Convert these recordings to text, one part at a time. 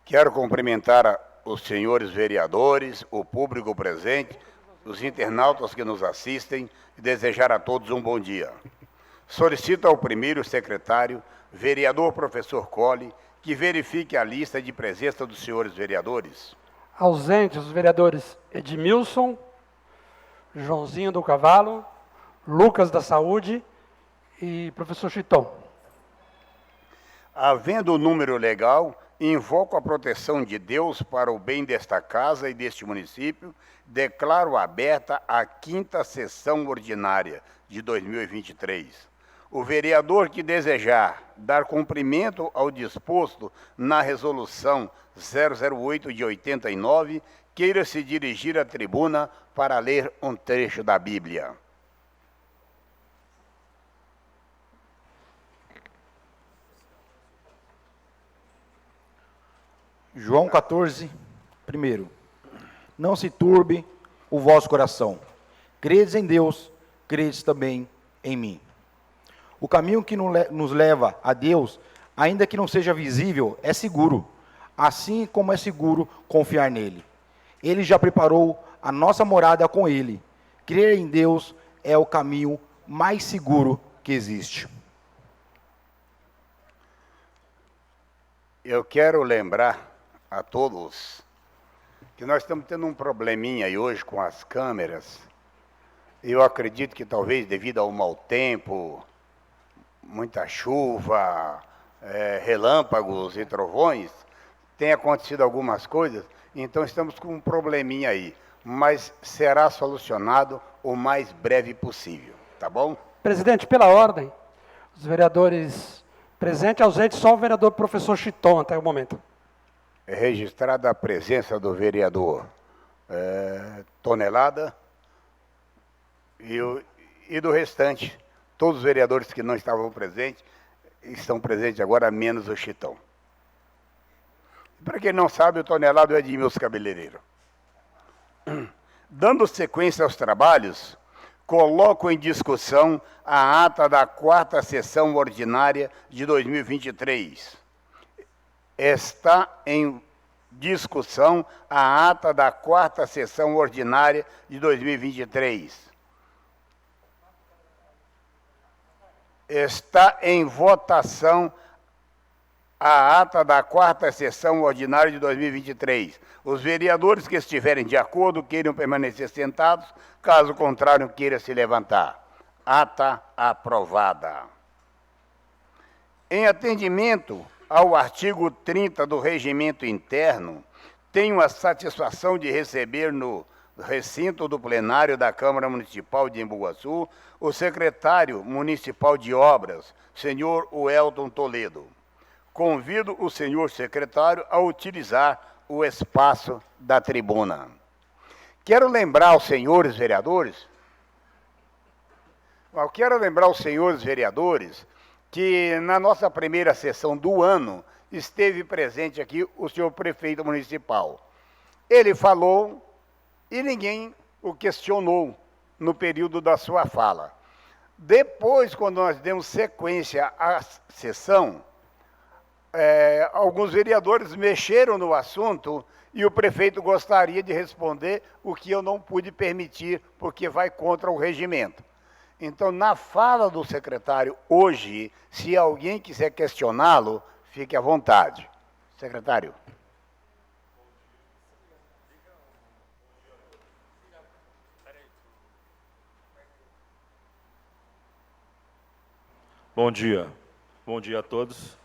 Quero cumprimentar os senhores vereadores, o público presente, os internautas que nos assistem e desejar a todos um bom dia. Solicito ao primeiro secretário, vereador professor Colli, que verifique a lista de presença dos senhores vereadores. Ausentes os vereadores Edmilson, Joãozinho do Cavalo, Lucas da Saúde e professor Chiton. Havendo o número legal, invoco a proteção de Deus para o bem desta casa e deste município, declaro aberta a 5ª sessão ordinária de 2023. O vereador que desejar dar cumprimento ao disposto na resolução 008 de 89, queira se dirigir à tribuna para ler um trecho da Bíblia. João 14, primeiro. Não se turbe o vosso coração. Credes em Deus, credes também em mim. O caminho que nos leva a Deus, ainda que não seja visível, é seguro, assim como é seguro confiar nele. Ele já preparou a nossa morada com ele. Crer em Deus é o caminho mais seguro que existe. Eu quero lembrar a todos que nós estamos tendo um probleminha aí hoje com as câmeras. Eu acredito que talvez devido ao mau tempo, muita chuva, relâmpagos e trovões, tenha acontecido algumas coisas, então estamos com um probleminha aí, mas será solucionado o mais breve possível, tá bom? Presidente, pela ordem, os vereadores presentes e ausentes, só o vereador professor Chiton até o momento. É registrada a presença do vereador Tonelada e do restante. Todos os vereadores que não estavam presentes, estão presentes agora, menos o Chitão. Para quem não sabe, o Tonelado é Edmilson Cabeleireiro. Dando sequência aos trabalhos, coloco em discussão a ata da 4ª sessão ordinária de 2023. Está em discussão a ata da 4ª sessão ordinária de 2023. Está em votação a ata da 4ª sessão ordinária de 2023. Os vereadores que estiverem de acordo queiram permanecer sentados, caso contrário, queira se levantar. Ata aprovada. Em atendimento ao artigo 30 do Regimento Interno, tenho a satisfação de receber no recinto do plenário da Câmara Municipal de Embu-Guaçu o secretário municipal de obras, senhor Welton Toledo. Convido o senhor secretário a utilizar o espaço da tribuna. Quero lembrar aos senhores vereadores que na nossa primeira sessão do ano esteve presente aqui o senhor prefeito municipal. Ele falou e ninguém o questionou no período da sua fala. Depois, quando nós demos sequência à sessão, alguns vereadores mexeram no assunto e o prefeito gostaria de responder, o que eu não pude permitir, porque vai contra o regimento. Então, na fala do secretário hoje, se alguém quiser questioná-lo, fique à vontade. Secretário. Bom dia a todos.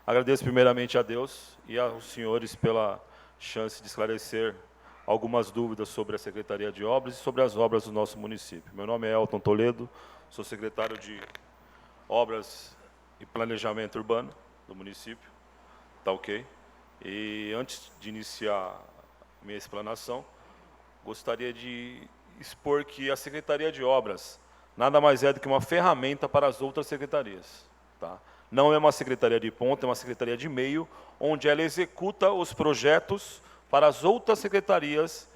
Agradeço primeiramente a Deus e aos senhores pela chance de esclarecer algumas dúvidas sobre a Secretaria de Obras e sobre as obras do nosso município. Meu nome é Elton Toledo, sou secretário de Obras e Planejamento Urbano do município, tá ok? E antes de iniciar minha explanação, gostaria de expor que a Secretaria de Obras nada mais é do que uma ferramenta para as outras secretarias, tá? Não é uma secretaria de ponta, é uma secretaria de meio, onde ela executa os projetos para as outras secretarias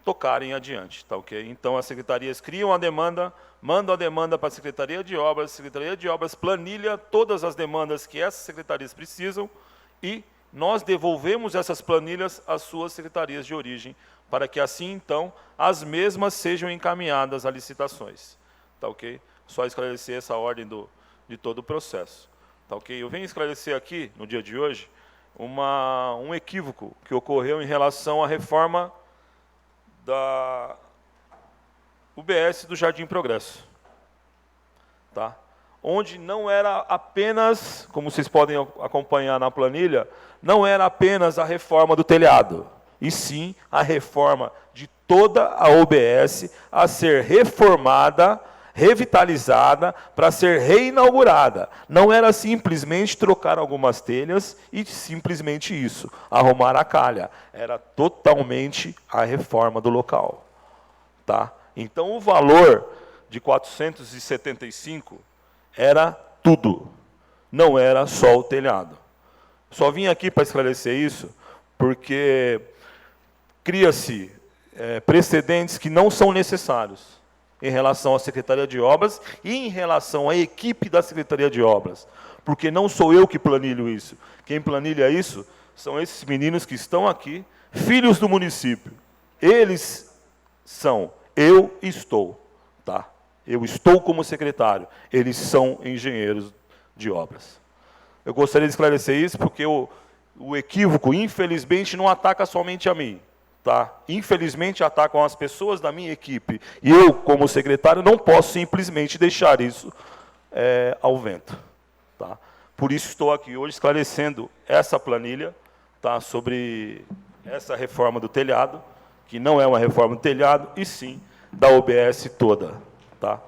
tocarem adiante, tá ok? Então, as secretarias criam a demanda, mandam a demanda para a Secretaria de Obras planilha todas as demandas que essas secretarias precisam e nós devolvemos essas planilhas às suas secretarias de origem, para que assim, então, as mesmas sejam encaminhadas a licitações. Tá ok? Só esclarecer essa ordem de todo o processo. Tá ok? Eu venho esclarecer aqui, no dia de hoje, um equívoco que ocorreu em relação à reforma da UBS do Jardim Progresso. Tá? Onde não era apenas, como vocês podem acompanhar na planilha, não era apenas a reforma do telhado, e sim a reforma de toda a UBS a ser reformada, revitalizada, para ser reinaugurada. Não era simplesmente trocar algumas telhas e simplesmente isso, arrumar a calha. Era totalmente a reforma do local. Tá? Então, o valor de 475 era tudo, não era só o telhado. Só vim aqui para esclarecer isso, porque cria-se precedentes que não são necessários em relação à Secretaria de Obras e em relação à equipe da Secretaria de Obras. Porque não sou eu que planilho isso. Quem planilha isso são esses meninos que estão aqui, filhos do município. Eles são, eu estou, tá? Eu estou como secretário, eles são engenheiros de obras. Eu gostaria de esclarecer isso porque o equívoco, infelizmente, não ataca somente a mim. Tá? Infelizmente, atacam as pessoas da minha equipe. E eu, como secretário, não posso simplesmente deixar isso ao vento. Tá? Por isso estou aqui hoje esclarecendo essa planilha, tá? Sobre essa reforma do telhado, que não é uma reforma do telhado, e sim da UBS toda. Tá?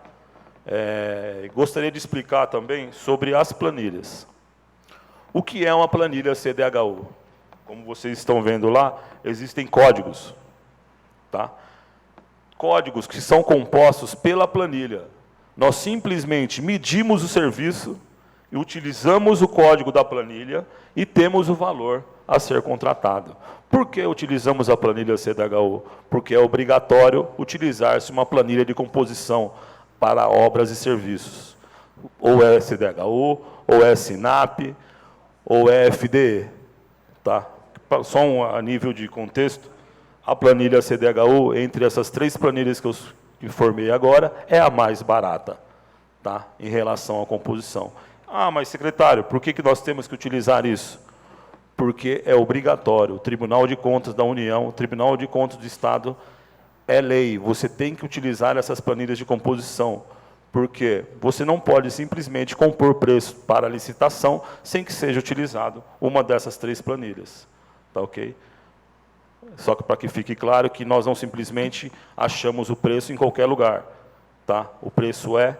Gostaria de explicar também sobre as planilhas. O que é uma planilha CDHU? Como vocês estão vendo lá, existem códigos. Tá? Códigos que são compostos pela planilha. Nós simplesmente medimos o serviço, e utilizamos o código da planilha e temos o valor a ser contratado. Por que utilizamos a planilha CDHU? Porque é obrigatório utilizar-se uma planilha de composição para obras e serviços. Ou é CDHU, ou é SINAP, ou é FDE. Tá? Só a nível de contexto, a planilha CDHU, entre essas 3 planilhas que eu informei agora, é a mais barata, tá? Em relação à composição. Ah, mas secretário, por que nós temos que utilizar isso? Porque é obrigatório. O Tribunal de Contas da União, o Tribunal de Contas do Estado, é lei. Você tem que utilizar essas planilhas de composição. Porque você não pode simplesmente compor preço para licitação sem que seja utilizado uma dessas 3 planilhas. Tá ok? Só que para que fique claro que nós não simplesmente achamos o preço em qualquer lugar. Tá? O preço é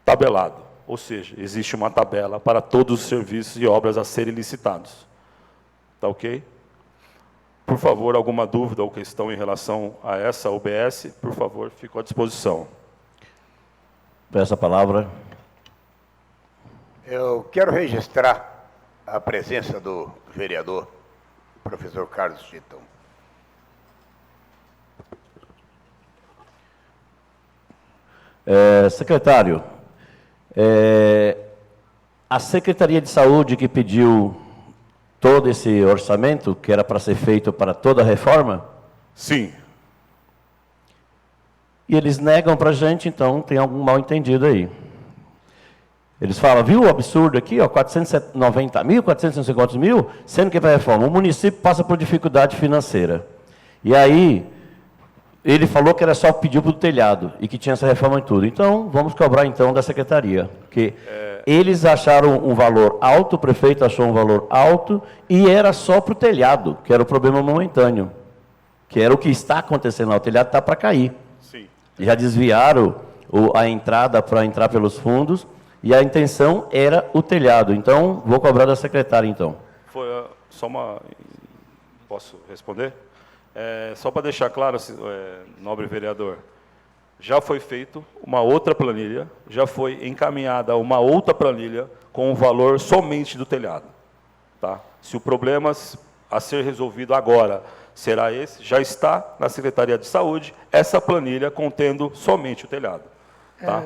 tabelado. Ou seja, existe uma tabela para todos os serviços e obras a serem licitados. Tá ok? Por favor, alguma dúvida ou questão em relação a essa UBS, por favor, fico à disposição. Peço a palavra. Eu quero registrar a presença do vereador, professor Carlos Chitão. Secretário, a Secretaria de Saúde que pediu todo esse orçamento, que era para ser feito para toda a reforma? Sim. E eles negam para a gente, então tem algum mal entendido aí. Eles falam, viu o absurdo aqui, ó, 490 mil, 450 mil, sendo que para a reforma, o município passa por dificuldade financeira. E aí, ele falou que era só pedir para o telhado, e que tinha essa reforma em tudo. Então, vamos cobrar então da secretaria, porque eles acharam um valor alto, o prefeito achou um valor alto, e era só para o telhado, que era o problema momentâneo, que era o que está acontecendo lá, o telhado está para cair. Sim. Já desviaram a entrada para entrar pelos fundos, e a intenção era o telhado. Então, vou cobrar da secretária, então. Foi só uma... Posso responder? Só para deixar claro, nobre vereador, já foi feito uma outra planilha, já foi encaminhada uma outra planilha com o valor somente do telhado. Tá? Se o problema a ser resolvido agora será esse, já está na Secretaria de Saúde, essa planilha contendo somente o telhado. Tá?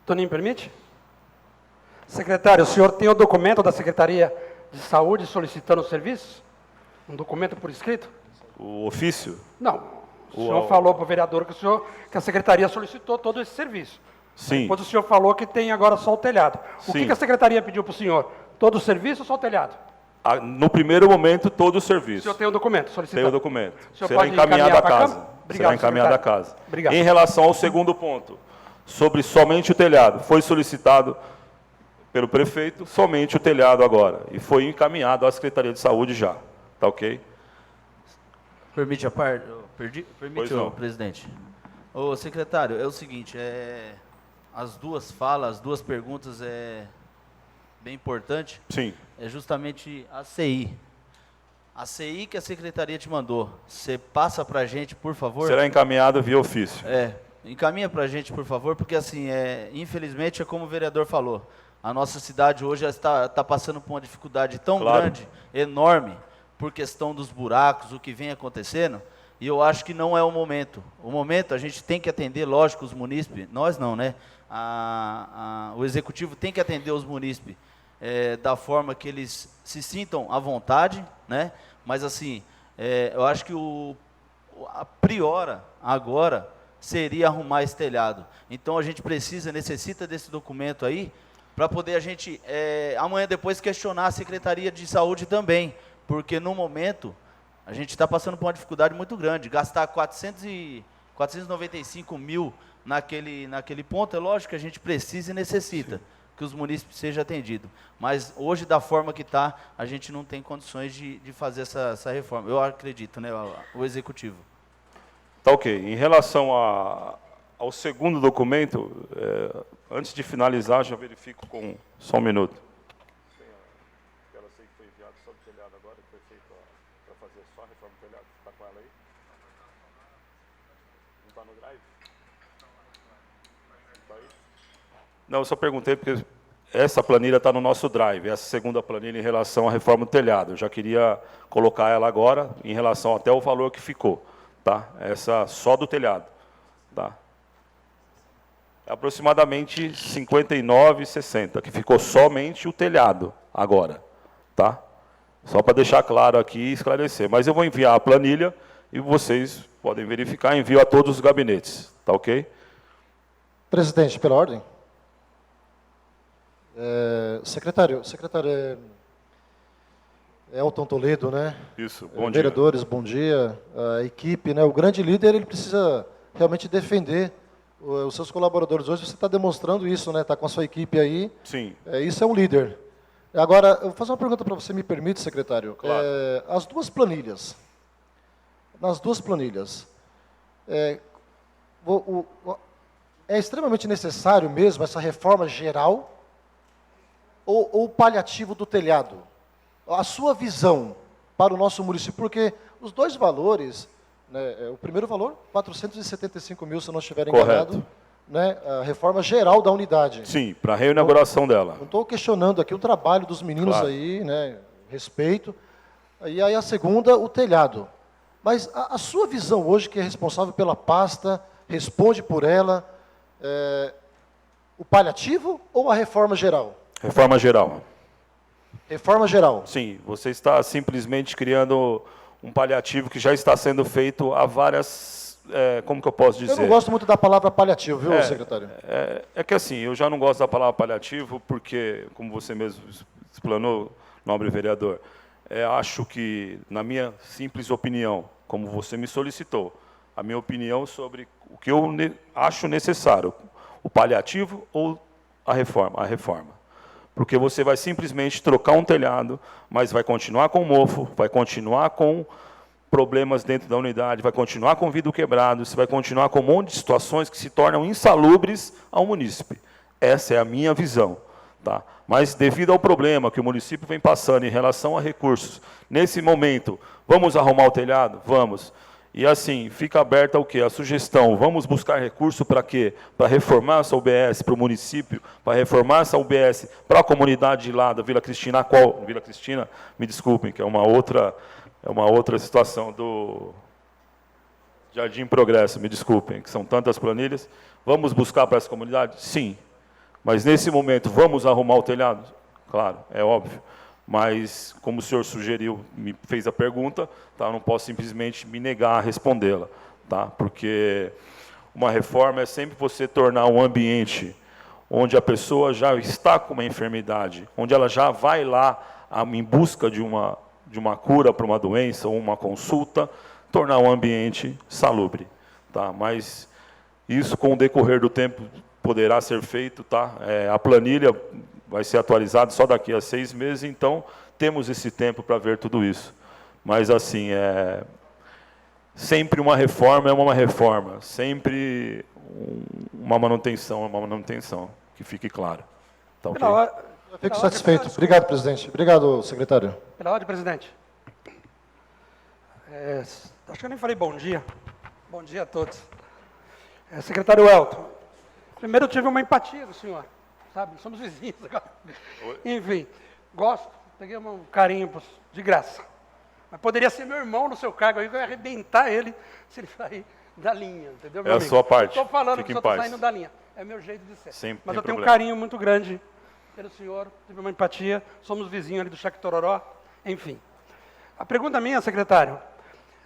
Toninho, permite? Secretário, o senhor tem o documento da Secretaria de Saúde solicitando os serviços? Um documento por escrito? O ofício? Não. O senhor falou para o vereador que a secretaria solicitou todo esse serviço. Sim. Depois o senhor falou que tem agora só o telhado. O Sim. que a secretaria pediu para o senhor? Todo o serviço ou só o telhado? No primeiro momento, todo o O serviço. senhor tem o documento solicitado? Tem o documento. O senhor Será pode encaminhado encaminhar à para a casa. Câmara? Obrigado, Será encaminhado à secretário. casa. Obrigado. Em relação ao segundo ponto, sobre somente o telhado, foi solicitado pelo prefeito somente o telhado agora. E foi encaminhado à Secretaria de Saúde já. Tá ok? Permite a parte? Pois não. Presidente. Ô, secretário, é o seguinte, as duas falas, as duas perguntas é bem importante. Sim. É justamente a CI. A CI que a secretaria te mandou, você passa para a gente, por favor? Será encaminhado via ofício. Encaminha para a gente, por favor, porque assim, infelizmente é como o vereador falou, a nossa cidade hoje já está passando por uma dificuldade tão Claro. grande, enorme, por questão dos buracos, o que vem acontecendo, e eu acho que não é o momento. O momento a gente tem que atender, lógico, os munícipes, nós não, né? O executivo tem que atender os munícipes da forma que eles se sintam à vontade, né? Mas assim, eu acho que a priora agora seria arrumar esse telhado. Então a gente necessita desse documento aí, para poder a gente, amanhã depois, questionar a Secretaria de Saúde também, porque no momento a gente está passando por uma dificuldade muito grande. Gastar 495 mil naquele ponto, é lógico que a gente precisa e necessita que os munícipes sejam atendidos. Mas hoje, da forma que está, a gente não tem condições de fazer essa reforma. Eu acredito, né, o executivo. Tá ok. Em relação ao segundo documento, antes de finalizar, já verifico com só um minuto. Aquela sei que foi enviada só do telhado agora, que foi feita para fazer só a reforma do telhado. Está com ela aí? Não está no drive? Tá aí? Não, eu só perguntei porque essa planilha está no nosso drive, essa segunda planilha em relação à reforma do telhado. Eu já queria colocar ela agora, em relação até o valor que ficou. Tá? Essa só do telhado. Tá? Aproximadamente 59,60, que ficou somente o telhado agora. Tá? Só para deixar claro aqui e esclarecer. Mas eu vou enviar a planilha e vocês podem verificar, envio a todos os gabinetes. Tá ok? Presidente, pela ordem. Secretário, Elton Toledo, né? Isso, bom dia. Vereadores, bom dia. A equipe, né? O grande líder, ele precisa realmente defender os seus colaboradores. Hoje você está demonstrando isso, né? Está com a sua equipe aí. Sim. Isso é um líder. Agora, eu vou fazer uma pergunta para você, me permite, secretário? Claro. As duas planilhas. Nas duas planilhas. É extremamente necessário mesmo essa reforma geral ou o paliativo do telhado? A sua visão para o nosso município, porque os dois valores, né, o primeiro valor, 475 mil, se eu não estiver enganado, né, a reforma geral da unidade. Sim, para a reinauguração dela. Não estou questionando aqui o trabalho dos meninos Claro. aí, né, respeito. E aí a segunda, o telhado. Mas a sua visão hoje, que é responsável pela pasta, responde por ela, o paliativo ou a reforma geral? Reforma geral. Reforma geral. Sim, você está simplesmente criando um paliativo que já está sendo feito há várias... como que eu posso dizer? Eu não gosto muito da palavra paliativo, viu, secretário? É que assim, eu já não gosto da palavra paliativo porque, como você mesmo explanou, nobre vereador, acho que, na minha simples opinião, como você me solicitou, a minha opinião sobre o que eu acho necessário, o paliativo ou a reforma? A reforma. Porque você vai simplesmente trocar um telhado, mas vai continuar com mofo, vai continuar com problemas dentro da unidade, vai continuar com vidro quebrado, você vai continuar com um monte de situações que se tornam insalubres ao munícipe. Essa é a minha visão. Tá? Mas, devido ao problema que o município vem passando em relação a recursos, nesse momento, vamos arrumar o telhado? Vamos. E assim, fica aberta o quê? A sugestão, vamos buscar recurso para quê? Para reformar essa UBS para o município, para reformar essa UBS para a comunidade de lá da Vila Cristina, Vila Cristina, me desculpem, que é uma outra situação do Jardim Progresso, me desculpem, que são tantas planilhas. Vamos buscar para essa comunidade? Sim. Mas nesse momento, vamos arrumar o telhado? Claro, é óbvio. Mas, como o senhor sugeriu, me fez a pergunta, tá? Eu não posso simplesmente me negar a respondê-la, tá? Porque uma reforma é sempre você tornar um ambiente onde a pessoa já está com uma enfermidade, onde ela já vai lá em busca de uma cura para uma doença ou uma consulta, tornar um ambiente salubre, tá? Mas isso, com o decorrer do tempo, poderá ser feito, tá? A planilha vai ser atualizada só daqui a 6 meses, então temos esse tempo para ver tudo isso. Mas, assim, sempre uma reforma é uma reforma, sempre uma manutenção é uma manutenção, que fique claro. Tá ok? Eu fico satisfeito. Obrigado, presidente. Obrigado, secretário. Pela ordem, presidente. Acho que eu nem falei bom dia. Bom dia a todos. Secretário Elton, primeiro eu tive uma empatia do senhor, sabe? Somos vizinhos agora. Enfim, gosto, peguei um carinho de graça. Mas poderia ser meu irmão no seu cargo, aí eu ia arrebentar ele se ele sair da linha, entendeu, meu É a amigo? sua parte. Estou falando Fique que o em senhor está paz. saindo da linha. É meu jeito de ser. Sempre Mas tem eu tenho um problema. carinho muito grande pelo senhor, tive uma empatia, somos vizinhos ali do Chaque Tororó, enfim. A pergunta minha, secretário,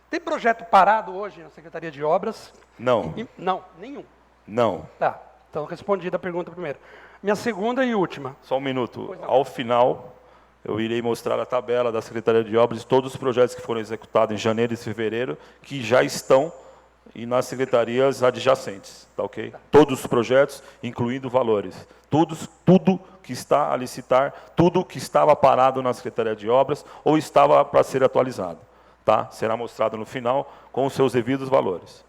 tem projeto parado hoje na Secretaria de Obras? Não, Não, nenhum. não. Tá, então respondida a pergunta primeiro. Minha segunda e última. Só um minuto. Pois não. Ao final, eu irei mostrar a tabela da Secretaria de Obras de todos os projetos que foram executados em janeiro e fevereiro, que já estão nas secretarias adjacentes, tá ok? Todos os projetos, incluindo valores. Tudo que está a licitar, tudo que estava parado na Secretaria de Obras ou estava para ser atualizado, tá? Será mostrado no final com os seus devidos valores.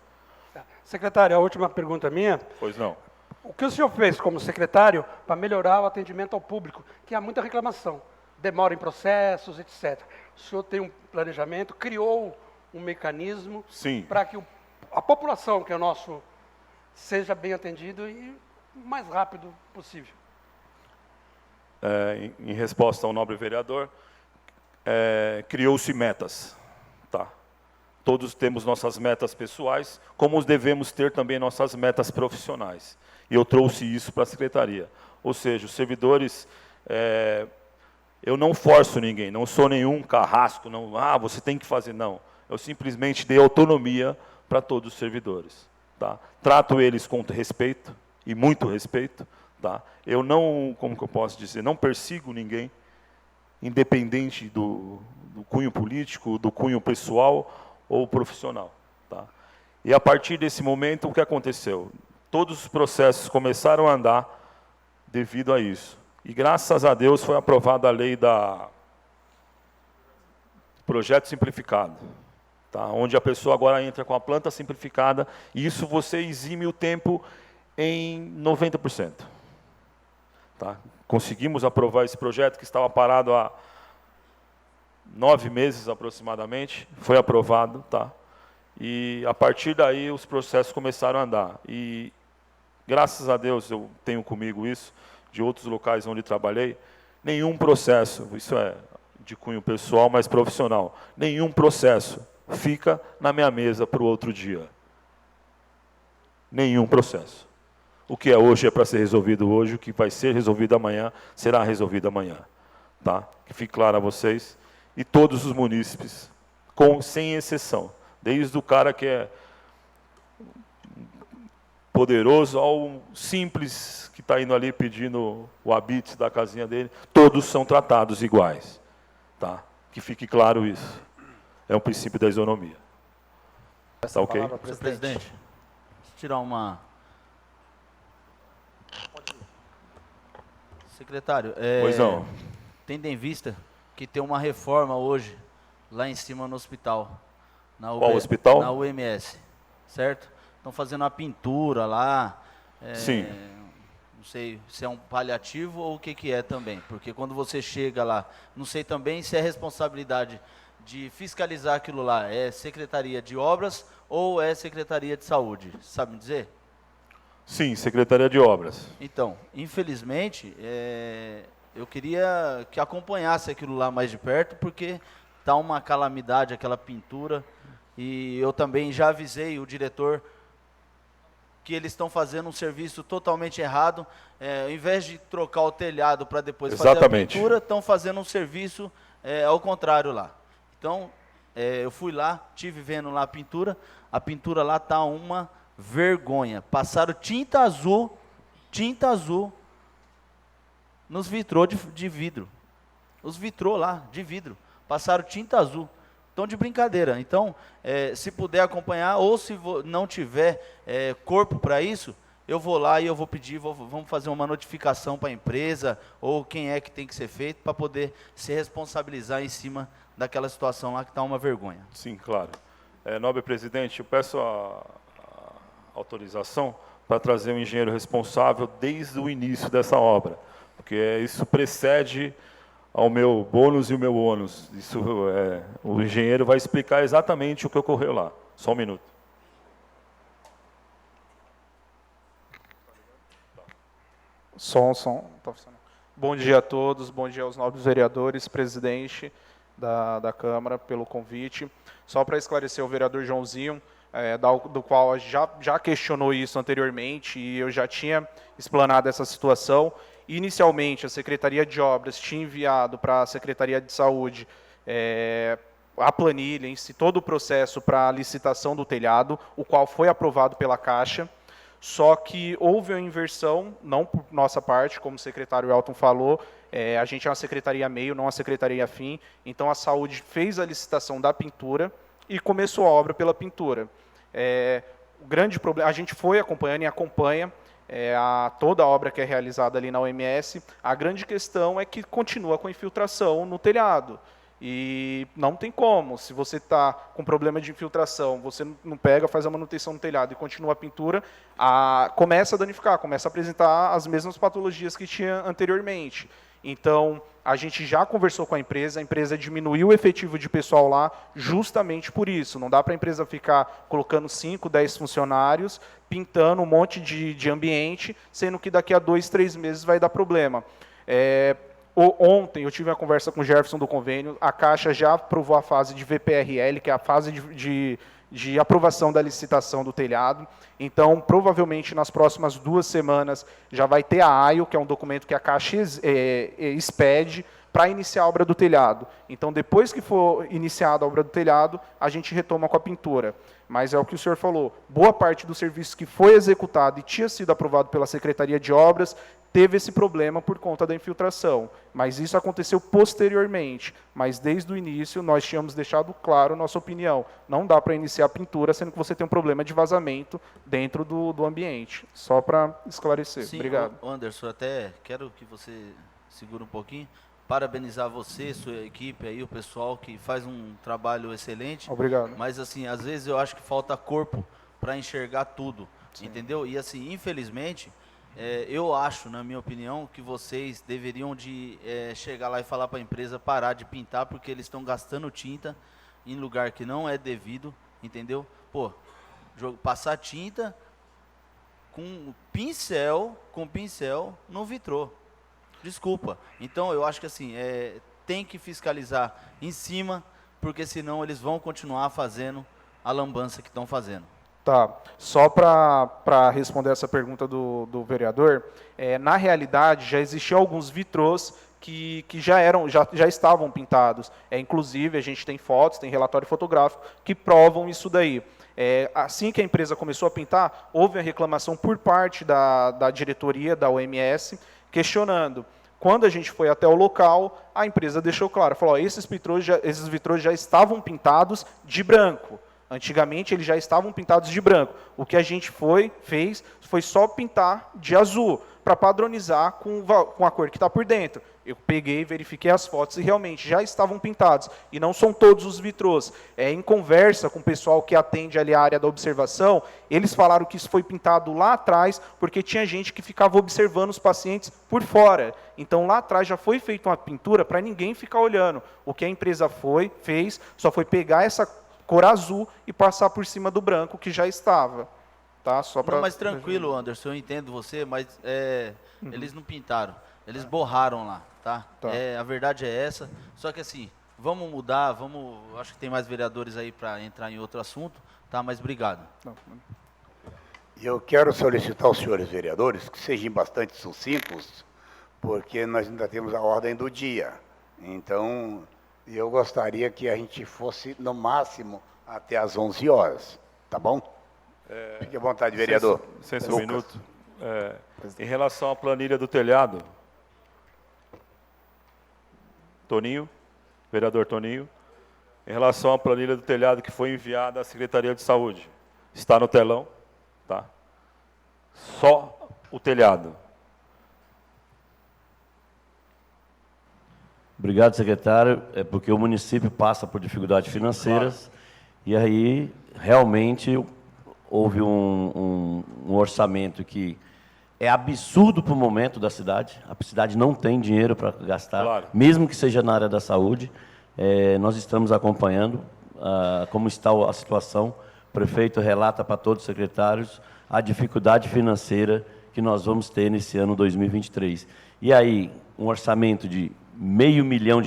Tá. Secretário, a última pergunta minha. Pois não. O que o senhor fez como secretário para melhorar o atendimento ao público? Que há muita reclamação, demora em processos, etc. O senhor tem um planejamento, criou um mecanismo Sim. para que a população, que é o nosso, seja bem atendido e o mais rápido possível. Em resposta ao nobre vereador, criou-se metas, tá? Todos temos nossas metas pessoais, como devemos ter também nossas metas profissionais. E eu trouxe isso para a secretaria. Ou seja, os servidores, eu não forço ninguém, não sou nenhum carrasco, não, você tem que fazer, não. Eu simplesmente dei autonomia para todos os servidores, tá? Trato eles com respeito, e muito respeito, tá? Eu não, como que eu posso dizer, não persigo ninguém, independente do cunho político, do cunho pessoal ou profissional, tá? E a partir desse momento, o que aconteceu? Todos os processos começaram a andar devido a isso. E graças a Deus foi aprovada a lei da projeto simplificado, tá? Onde a pessoa agora entra com a planta simplificada, e isso você exime o tempo em 90%. Tá? Conseguimos aprovar esse projeto que estava parado há 9 meses aproximadamente, foi aprovado, tá? E a partir daí os processos começaram a andar. E graças a Deus eu tenho comigo isso, de outros locais onde trabalhei, nenhum processo, isso é de cunho pessoal, mas profissional, nenhum processo fica na minha mesa para o outro dia. Nenhum processo. O que é hoje é para ser resolvido hoje, o que vai ser resolvido amanhã, será resolvido amanhã. Tá? Que fique claro a vocês. E todos os munícipes, sem exceção, desde o cara que é poderoso ao simples que está indo ali pedindo o habite da casinha dele, todos são tratados iguais. Tá? Que fique claro isso. É um princípio da isonomia. Tá ok? Senhor presidente, deixa eu tirar uma... Secretário, Pois não. tendo em vista que tem uma reforma hoje, lá em cima no hospital. Qual hospital? Na UMS, certo? Estão fazendo uma pintura lá. Sim. Não sei se é um paliativo ou o que é também. Porque quando você chega lá, não sei também se é responsabilidade de fiscalizar aquilo lá. É Secretaria de Obras ou é Secretaria de Saúde? Sabe me dizer? Sim, Secretaria de Obras. Então, infelizmente, eu queria que acompanhasse aquilo lá mais de perto, porque está uma calamidade aquela pintura, e eu também já avisei o diretor que eles estão fazendo um serviço totalmente errado. Ao invés de trocar o telhado para depois fazer a pintura, estão fazendo um serviço ao contrário lá. Então, eu fui lá, tive vendo lá a pintura lá está uma vergonha. Passaram tinta azul nos vitrô de vidro. Os vitrô lá, de vidro, passaram tinta azul. Estão de brincadeira. Então, se puder acompanhar, ou se não tiver corpo para isso, eu vou lá e eu vou pedir, vamos fazer uma notificação para a empresa, ou quem é que tem que ser feito, para poder se responsabilizar em cima daquela situação lá que está uma vergonha. Sim, claro. Nobre presidente, eu peço a autorização para trazer um engenheiro responsável desde o início dessa obra, porque isso precede ao meu bônus e o meu ônus. O engenheiro vai explicar exatamente o que ocorreu lá. Só um minuto. Som, tá funcionando. Bom dia a todos, bom dia aos nobres vereadores, presidente da Câmara, pelo convite. Só para esclarecer o vereador Joãozinho, do qual já questionou isso anteriormente, e eu já tinha explanado essa situação. Inicialmente, a Secretaria de Obras tinha enviado para a Secretaria de Saúde a planilha, em si, todo o processo para a licitação do telhado, o qual foi aprovado pela Caixa. Só que houve uma inversão, não por nossa parte, como o secretário Elton falou, a gente é uma secretaria meio, não uma secretaria fim, então a saúde fez a licitação da pintura e começou a obra pela pintura. O grande problema, a gente foi acompanhando e acompanha toda a obra que é realizada ali na OMS, a grande questão é que continua com infiltração no telhado. E não tem como, se você está com problema de infiltração, você não pega, faz a manutenção no telhado e continua a pintura, começa a danificar, começa a apresentar as mesmas patologias que tinha anteriormente. Então, a gente já conversou com a empresa diminuiu o efetivo de pessoal lá justamente por isso. Não dá para a empresa ficar colocando 5, 10 funcionários, pintando um monte de ambiente, sendo que daqui a 2, 3 meses vai dar problema. Ontem eu tive uma conversa com o Jefferson do convênio, a Caixa já aprovou a fase de VPRL, que é a fase de aprovação da licitação do telhado. Então, provavelmente, nas próximas 2 semanas, já vai ter a AIO, que é um documento que a Caixa expede para iniciar a obra do telhado. Então, depois que for iniciada a obra do telhado, a gente retoma com a pintura. Mas é o que o senhor falou, boa parte do serviço que foi executado e tinha sido aprovado pela Secretaria de Obras teve esse problema por conta da infiltração. Mas isso aconteceu posteriormente. Mas desde o início nós tínhamos deixado claro nossa opinião. Não dá para iniciar a pintura sendo que você tem um problema de vazamento dentro do ambiente. Só para esclarecer. Sim, obrigado. Anderson, até quero que você segure um pouquinho. Parabenizar você, sua equipe aí, o pessoal que faz um trabalho excelente. Obrigado. Mas assim, às vezes eu acho que falta corpo para enxergar tudo, Sim. entendeu? E assim, infelizmente, eu acho, na minha opinião, que vocês deveriam de chegar lá e falar para a empresa parar de pintar, porque eles estão gastando tinta em lugar que não é devido, entendeu? Pô, passar tinta com pincel no vitrô. Desculpa. Então, eu acho que assim, tem que fiscalizar em cima, porque senão eles vão continuar fazendo a lambança que estão fazendo. Tá. Só para responder essa pergunta do vereador, na realidade, já existiam alguns vitrôs que já estavam pintados. Inclusive, a gente tem fotos, tem relatório fotográfico que provam isso daí. Assim que a empresa começou a pintar, houve a reclamação por parte da diretoria da OMS, questionando. Quando a gente foi até o local, a empresa deixou claro, falou, esses vitrôs já estavam pintados de branco. Antigamente, eles já estavam pintados de branco. O que a gente fez foi só pintar de azul, para padronizar com a cor que está por dentro. Eu peguei, verifiquei as fotos e realmente já estavam pintados. E não são todos os vitrôs. Em conversa com o pessoal que atende ali a área da observação, eles falaram que isso foi pintado lá atrás, porque tinha gente que ficava observando os pacientes por fora. Então, lá atrás já foi feita uma pintura para ninguém ficar olhando. O que a empresa fez, só foi pegar essa cor azul e passar por cima do branco que já estava. Tá? Só pra... Não, mas tranquilo, Anderson, eu entendo você, mas eles não pintaram, eles borraram lá, tá? A verdade é essa, só que assim, vamos mudar, acho que tem mais vereadores aí para entrar em outro assunto, tá? Mas obrigado. Não. Eu quero solicitar aos senhores vereadores que sejam bastante sucintos, porque nós ainda temos a ordem do dia. Então, eu gostaria que a gente fosse, no máximo, até às 11 horas. Tá bom? Fique à vontade, vereador. Licença um Lucas. minuto. Em relação à planilha do telhado, Toninho, vereador Toninho, em relação à planilha do telhado que foi enviada à Secretaria de Saúde, está no telão, tá? Só o telhado. Obrigado, secretário. É porque o município passa por dificuldades financeiras e aí realmente houve um orçamento que é absurdo para o momento da cidade. A cidade não tem dinheiro para gastar, Claro. mesmo que seja na área da saúde. Nós estamos acompanhando como está a situação. O prefeito relata para todos os secretários a dificuldade financeira que nós vamos ter nesse ano 2023. E aí, um orçamento de R$500 mil,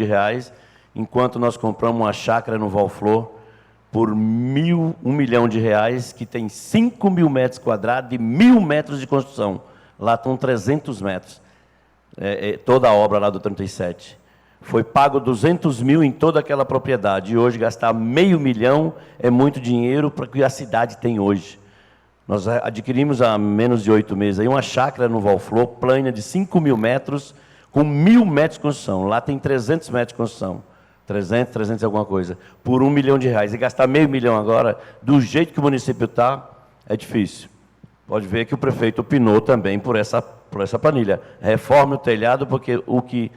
enquanto nós compramos uma chácara no Valflor por R$ 1 milhão, que tem 5 mil metros quadrados e 1.000 metros de construção. Lá estão 300 metros. Toda a obra lá do 37. Foi pago 200 mil em toda aquela propriedade. E hoje gastar R$500 mil é muito dinheiro para o que a cidade tem hoje. Nós adquirimos há menos de 8 meses aí uma chácara no Valflor, plana de 5 mil metros, com 1.000 metros de construção. Lá tem 300 metros de construção. 300 alguma coisa. Por R$1 milhão. E gastar R$500 mil agora, do jeito que o município está, é difícil. Pode ver que o prefeito opinou também por essa planilha. Reforme o telhado, porque o que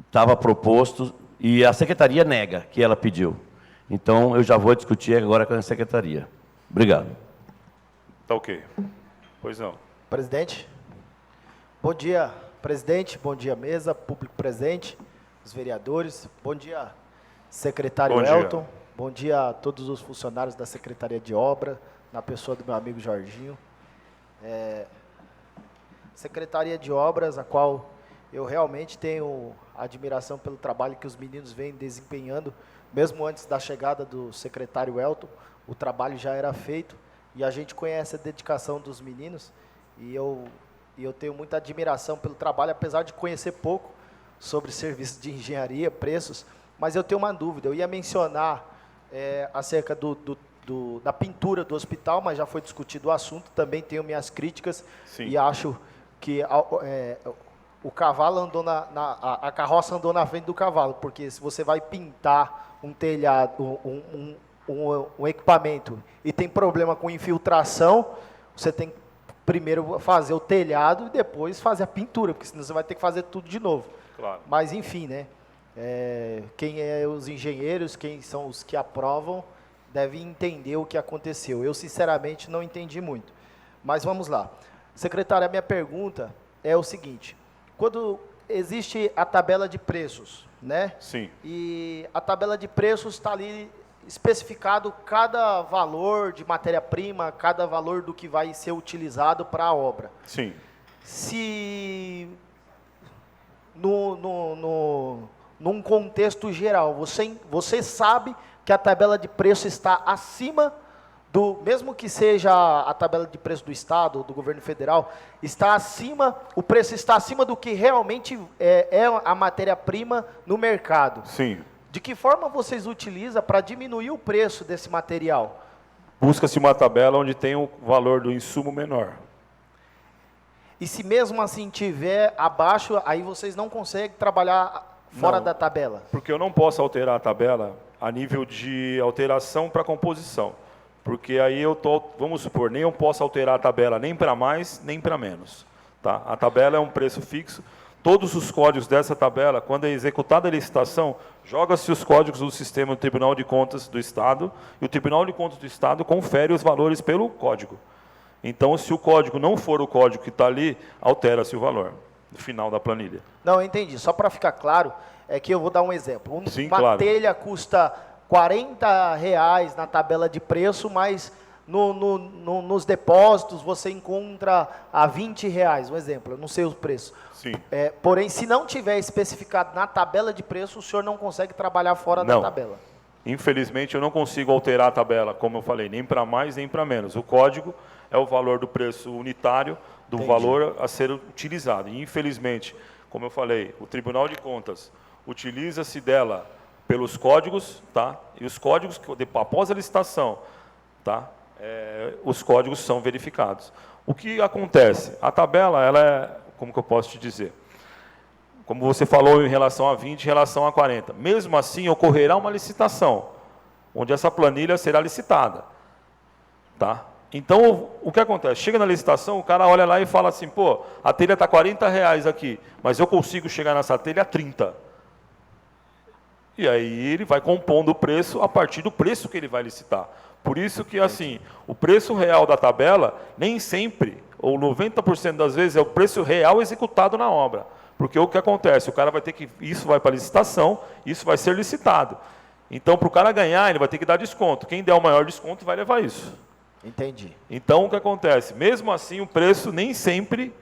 estava proposto, e a secretaria nega que ela pediu. Então, eu já vou discutir agora com a secretaria. Obrigado. Tá ok. Pois não. Presidente, bom dia, presidente, bom dia, mesa, público presente, os vereadores, bom dia, secretário Bom dia. Elton, bom dia a todos os funcionários da Secretaria de Obra, na pessoa do meu amigo Jorginho. Secretaria de Obras, a qual eu realmente tenho admiração pelo trabalho que os meninos vêm desempenhando, mesmo antes da chegada do secretário Elton, o trabalho já era feito, e a gente conhece a dedicação dos meninos, e eu tenho muita admiração pelo trabalho, apesar de conhecer pouco sobre serviços de engenharia, preços, mas eu tenho uma dúvida. Eu ia mencionar acerca da pintura do hospital, mas já foi discutido o assunto, também tenho minhas críticas. Sim. E acho que o cavalo andou a carroça andou na frente do cavalo, porque se você vai pintar um telhado, um equipamento e tem problema com infiltração, você tem que primeiro fazer o telhado e depois fazer a pintura, porque senão você vai ter que fazer tudo de novo. Claro. Mas, enfim, né? Quem é os engenheiros, quem são os que aprovam, devem entender o que aconteceu. Eu, sinceramente, não entendi muito. Mas vamos lá. Secretária, a minha pergunta é o seguinte. Quando existe a tabela de preços, né? Sim. E a tabela de preços está ali especificado cada valor de matéria-prima, cada valor do que vai ser utilizado para a obra. Sim. Se num contexto geral, você sabe que a tabela de preço está acima do, mesmo que seja a tabela de preço do Estado, do governo federal, o preço está acima do que realmente é a matéria-prima no mercado. Sim. De que forma vocês utilizam para diminuir o preço desse material? Busca-se uma tabela onde tem o valor do insumo menor. E se mesmo assim tiver abaixo, aí vocês não conseguem trabalhar fora da tabela? Porque eu não posso alterar a tabela a nível de alteração para composição. Porque aí vamos supor, nem eu posso alterar a tabela nem para mais, nem para menos. Tá? A tabela é um preço fixo. Todos os códigos dessa tabela, quando é executada a licitação, joga-se os códigos do sistema do Tribunal de Contas do Estado, e o Tribunal de Contas do Estado confere os valores pelo código. Então, se o código não for o código que está ali, altera-se o valor no final da planilha. Não, eu entendi. Só para ficar claro, é que eu vou dar um exemplo. Sim, uma claro. telha custa R$40 na tabela de preço, mas nos depósitos você encontra a R$20, um exemplo, eu não sei o preço. Sim. Porém, se não tiver especificado na tabela de preço, o senhor não consegue trabalhar fora da tabela. Infelizmente, eu não consigo alterar a tabela, como eu falei, nem para mais, nem para menos. O código é o valor do preço unitário, do valor a ser utilizado. E, infelizmente, como eu falei, o Tribunal de Contas utiliza-se dela pelos códigos, tá? E os códigos, após a licitação, tá? Os códigos são verificados. O que acontece? A tabela, ela é, como que eu posso te dizer? Como você falou em relação a 20, em relação a 40. Mesmo assim, ocorrerá uma licitação, onde essa planilha será licitada. Tá? Então, o que acontece? Chega na licitação, o cara olha lá e fala assim, pô, a telha está R$40 aqui, mas eu consigo chegar nessa telha a 30. E aí ele vai compondo o preço a partir do preço que ele vai licitar. Por isso que, assim, o preço real da tabela, nem sempre, ou 90% das vezes, é o preço real executado na obra. Porque o que acontece? O cara vai ter que... Isso vai para a licitação, isso vai ser licitado. Então, para o cara ganhar, ele vai ter que dar desconto. Quem der o maior desconto vai levar isso. Entendi. Então, o que acontece? Mesmo assim, o preço nem sempre,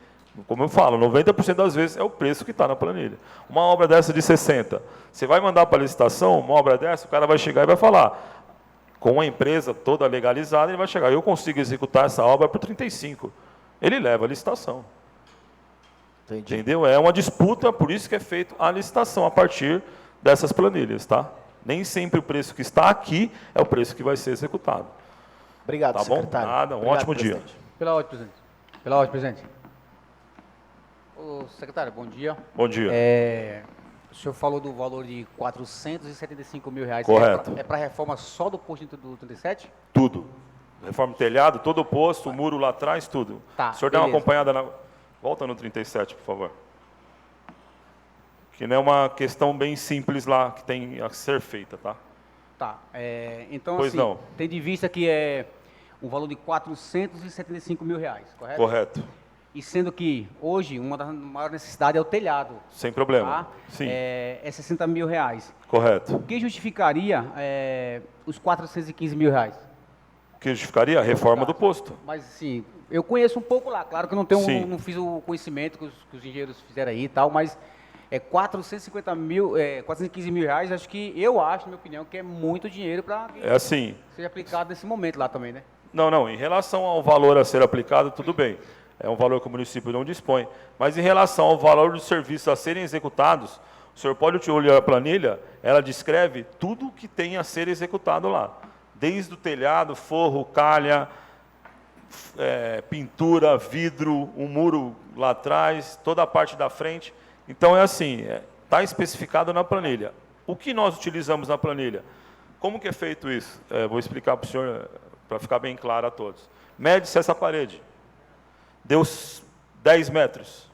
como eu falo, 90% das vezes é o preço que está na planilha. Uma obra dessa de 60, você vai mandar para a licitação, uma obra dessa, o cara vai chegar e vai falar, com a empresa toda legalizada, ele vai chegar, eu consigo executar essa obra por 35. Ele leva a licitação. Entendi. Entendeu? É uma disputa, por isso que é feita a licitação a partir dessas planilhas, tá? Nem sempre o preço que está aqui é o preço que vai ser executado. Obrigado, Tá bom? secretário. Nada, um Obrigado, ótimo dia. presidente. Pela ordem, presidente. Pela ordem, presidente. Ô, secretário, bom dia. Bom dia. O senhor falou do valor de R$475 mil. Correto. É para a reforma só do posto do 37? Tudo. Reforma do telhado, todo o posto, o muro lá atrás, tudo. Tá, O senhor dá uma beleza. acompanhada na... Volta no 37, por favor. Que não é uma questão bem simples lá, que tem a ser feita, tá? Tá. Então, Pois assim, não. tem de vista que é um valor de R$475 mil, correto? Correto. E sendo que hoje uma das maiores necessidades é o telhado. Sem problema. Tá? Sim. É R$60 mil. Correto. O que justificaria os R$415 mil? O que justificaria? A reforma do posto. Mas, assim, eu conheço um pouco lá. Claro que eu não tenho, Sim. não fiz o conhecimento que os engenheiros fizeram aí e tal, mas R$415 mil, eu acho, na minha opinião, que é muito dinheiro para que É assim. seja aplicado nesse momento lá também, né? Não, em relação ao valor a ser aplicado, tudo bem. É um valor que o município não dispõe. Mas em relação ao valor dos serviços a serem executados, o senhor pode olhar a planilha, ela descreve tudo que tem a ser executado lá. Desde o telhado, forro, calha, pintura, vidro, um muro lá atrás, toda a parte da frente. Então é assim, está especificado na planilha. O que nós utilizamos na planilha? Como que é feito isso? Vou explicar para o senhor, para ficar bem claro a todos. Mede-se essa parede. Deu 10 metros.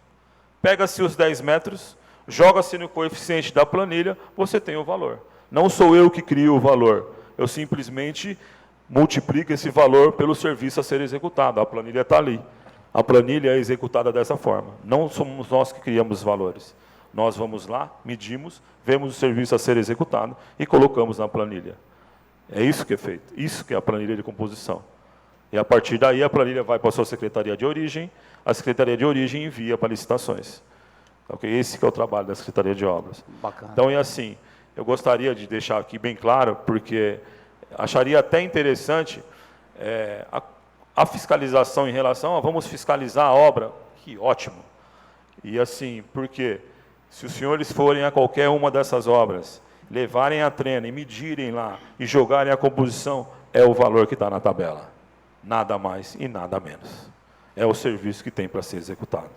Pega-se os 10 metros, joga-se no coeficiente da planilha, você tem o valor. Não sou eu que crio o valor. Eu simplesmente multiplico esse valor pelo serviço a ser executado. A planilha está ali. A planilha é executada dessa forma. Não somos nós que criamos os valores. Nós vamos lá, medimos, vemos o serviço a ser executado e colocamos na planilha. É isso que é feito. Isso que é a planilha de composição. E a partir daí a planilha vai para a sua secretaria de origem, a secretaria de origem envia para licitações. Okay? Esse que é o trabalho da Secretaria de Obras. Bacana. Então é assim, eu gostaria de deixar aqui bem claro, porque acharia até interessante a fiscalização em relação a vamos fiscalizar a obra, que ótimo. E assim, porque se os senhores forem a qualquer uma dessas obras, levarem a trena e medirem lá e jogarem a composição, é o valor que está na tabela. Nada mais e nada menos. É o serviço que tem para ser executado.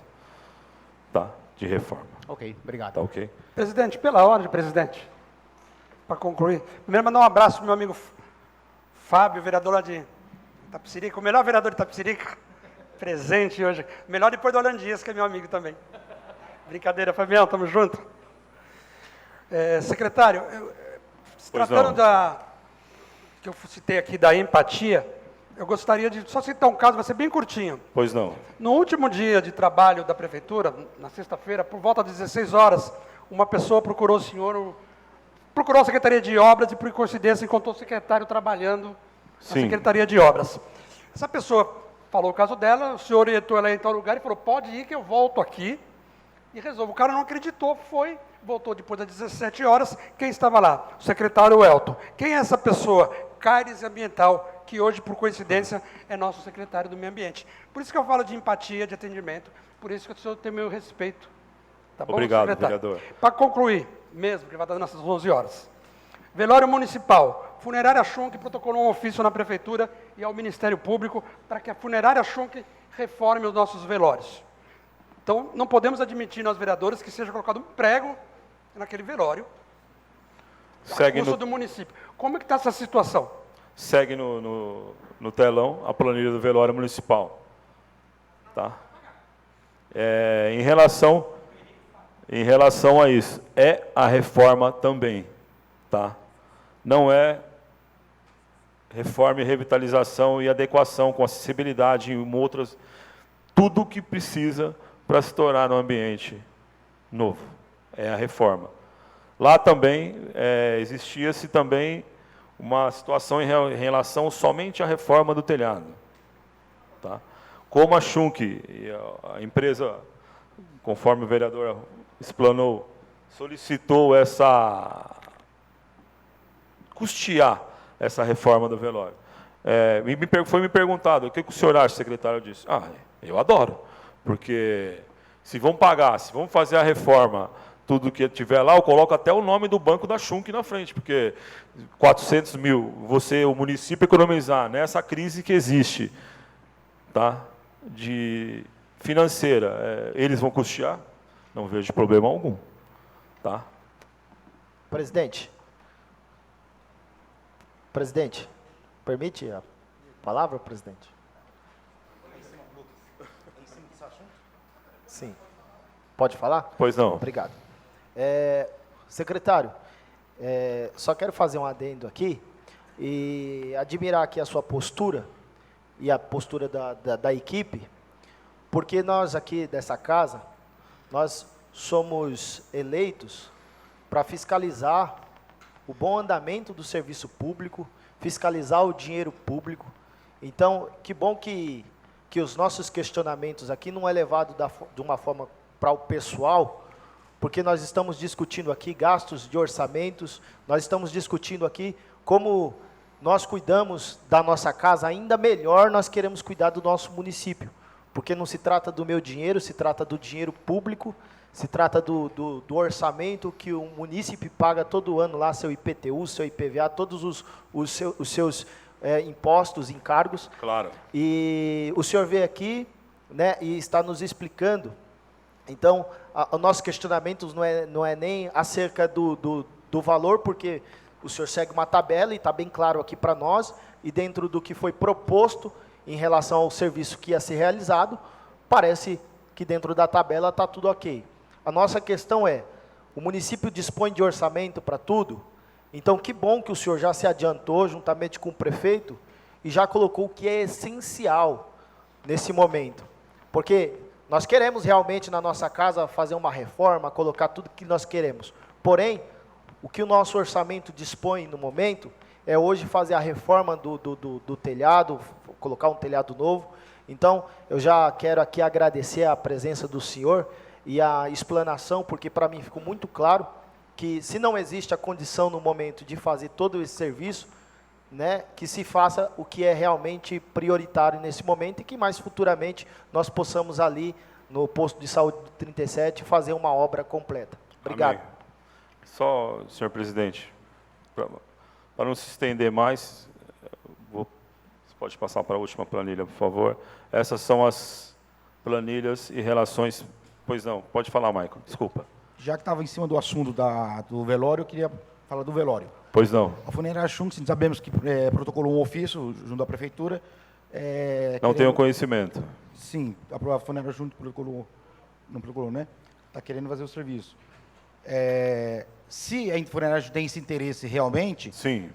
Tá? De reforma. Ok, obrigado. Tá ok? Presidente, pela ordem, presidente, para concluir, primeiro mandar um abraço para o meu amigo Fábio, vereador lá de Itapecerica, o melhor vereador de Itapecerica, presente hoje, melhor depois do Orlando Dias, que é meu amigo também. Brincadeira, Fabião, estamos juntos. Secretário, se tratando que eu citei aqui da empatia, eu gostaria de só citar um caso, vai ser bem curtinho. Pois não. No último dia de trabalho da prefeitura, na sexta-feira, por volta das 16 horas, uma pessoa procurou o senhor, procurou a Secretaria de Obras e, por coincidência, encontrou o secretário trabalhando na Sim. Secretaria de Obras. Essa pessoa falou o caso dela, o senhor orientou ela em tal lugar e falou, pode ir que eu volto aqui e resolvo. O cara não acreditou, foi, voltou depois das 17 horas, quem estava lá? O secretário Elton. Quem é essa pessoa? Cáries Ambiental. que hoje, por coincidência, é nosso secretário do Meio Ambiente. Por isso que eu falo de empatia, de atendimento, por isso que o senhor tem meu respeito. Tá bom, Obrigado, secretário? vereador. Para concluir, mesmo, que vai estar nessas 11 horas. Velório Municipal. Funerária Schunk protocolou um ofício na Prefeitura e ao Ministério Público para que a Funerária Schunk reforme os nossos velórios. Então, não podemos admitir, nós vereadores, que seja colocado um prego naquele velório, a custo do município. Como é que está essa situação? Segue no telão a planilha do velório municipal. Tá? Em relação a isso, é a reforma também. Tá? Não é reforma e revitalização e adequação com acessibilidade e outras, tudo que precisa para se tornar um ambiente novo. É a reforma. Lá também existia-se também uma situação em relação somente à reforma do telhado. Tá? Como a Schunk, a empresa, conforme o vereador explanou, solicitou custear essa reforma do velório. Foi me perguntado, o que o senhor acha, secretário? Eu disse, eu adoro, porque se vão pagar, se vão fazer a reforma, tudo que tiver lá, eu coloco até o nome do banco da Schunk na frente, porque 400 mil, o município economizar nessa crise que existe, tá, de financeira, eles vão custear? Não vejo problema algum. Tá? Presidente, permite a palavra, presidente? Sim. Pode falar? Pois não. Obrigado. Secretário, só quero fazer um adendo aqui e admirar aqui a sua postura e a postura da equipe, porque nós aqui dessa casa, nós somos eleitos para fiscalizar o bom andamento do serviço público, fiscalizar o dinheiro público. Então, que bom que os nossos questionamentos aqui não é levado de uma forma para o pessoal, porque nós estamos discutindo aqui gastos de orçamentos, nós estamos discutindo aqui como nós cuidamos da nossa casa, ainda melhor nós queremos cuidar do nosso município, porque não se trata do meu dinheiro, se trata do dinheiro público, se trata do orçamento que o munícipe paga todo ano lá, seu IPTU, seu IPVA, todos os seus impostos, encargos. Claro. E o senhor veio aqui, né, e está nos explicando. Então, o nosso questionamento não é nem acerca do valor, porque o senhor segue uma tabela e está bem claro aqui para nós, e dentro do que foi proposto em relação ao serviço que ia ser realizado, parece que dentro da tabela está tudo ok. A nossa questão é, o município dispõe de orçamento para tudo, então que bom que o senhor já se adiantou, juntamente com o prefeito, e já colocou o que é essencial nesse momento. Porque nós queremos realmente na nossa casa fazer uma reforma, colocar tudo que nós queremos. Porém, o que o nosso orçamento dispõe no momento é hoje fazer a reforma do telhado, colocar um telhado novo. Então, eu já quero aqui agradecer a presença do senhor e a explanação, porque para mim ficou muito claro que se não existe a condição no momento de fazer todo esse serviço, né, que se faça o que é realmente prioritário nesse momento e que mais futuramente nós possamos ali no posto de saúde 37 fazer uma obra completa. Obrigado. Amém. Só, senhor presidente, para não se estender mais, você pode passar para a última planilha, por favor. Essas são as planilhas e relações. Pois não, pode falar, Michael, desculpa. Já que estava em cima do assunto do velório, eu queria falar do velório. Pois não. A Funerária Schunk, sabemos que protocolou um ofício junto à prefeitura. Não tenho conhecimento. Sim, a Funerária Schunk protocolou, não protocolou, né? Está querendo fazer o serviço. Se a Funerária tem esse interesse realmente, sim,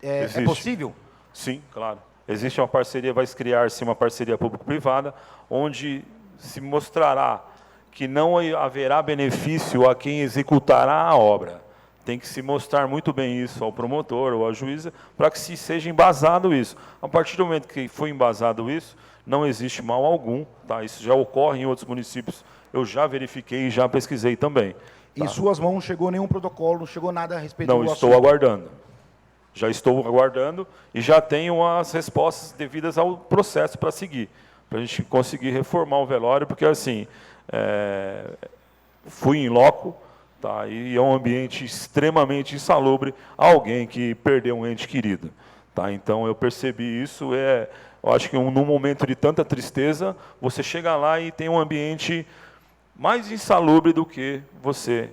é possível? Sim, claro. Existe uma parceria, vai criar-se uma parceria público-privada, onde se mostrará que não haverá benefício a quem executará a obra. Tem que se mostrar muito bem isso ao promotor ou à juíza, para que se seja embasado isso. A partir do momento que foi embasado isso, não existe mal algum. Tá? Isso já ocorre em outros municípios, eu já verifiquei e já pesquisei também. Tá? Em suas mãos não chegou nenhum protocolo, não chegou nada a respeito do assunto? Não, estou aguardando. Já estou aguardando e já tenho as respostas devidas ao processo para seguir, para a gente conseguir reformar o velório, porque assim, fui em loco, tá, e é um ambiente extremamente insalubre, alguém que perdeu um ente querido. Tá, então eu percebi isso, eu acho que num momento de tanta tristeza, você chega lá e tem um ambiente mais insalubre do que você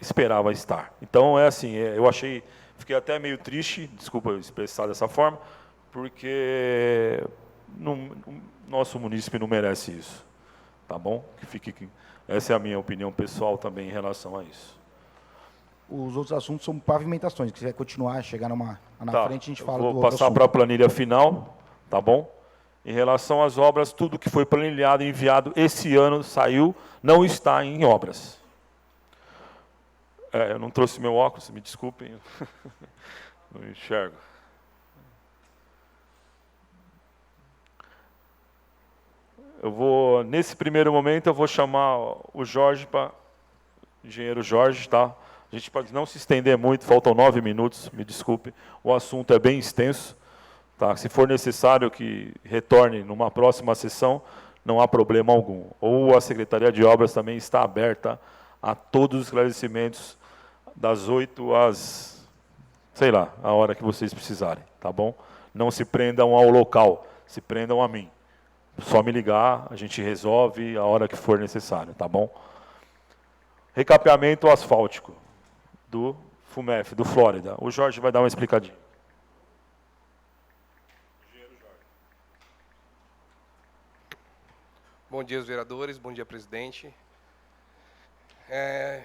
esperava estar. Então eu achei, fiquei até meio triste, desculpa eu expressar dessa forma, porque nosso munícipe não merece isso, tá bom? Essa é a minha opinião pessoal também em relação a isso. Os outros assuntos são pavimentações, se quiser continuar, chegar na frente, a gente fala do outro assunto. Vou outro passar para a planilha final, tá bom? Em relação às obras, tudo que foi planilhado e enviado esse ano saiu, não está em obras. Eu não trouxe meu óculos, me desculpem. Não enxergo. Nesse primeiro momento, eu vou chamar o Jorge, engenheiro Jorge, tá? A gente pode não se estender muito, faltam 9 minutos, me desculpe. O assunto é bem extenso. Tá? Se for necessário que retorne numa próxima sessão, não há problema algum. Ou a Secretaria de Obras também está aberta a todos os esclarecimentos das 8 às, sei lá, a hora que vocês precisarem, tá bom? Não se prendam ao local, se prendam a mim. Só me ligar, a gente resolve a hora que for necessário, tá bom? Recapeamento asfáltico do FUMEF, do Flórida. O Jorge vai dar uma explicadinha. Bom dia, vereadores. Bom dia, presidente.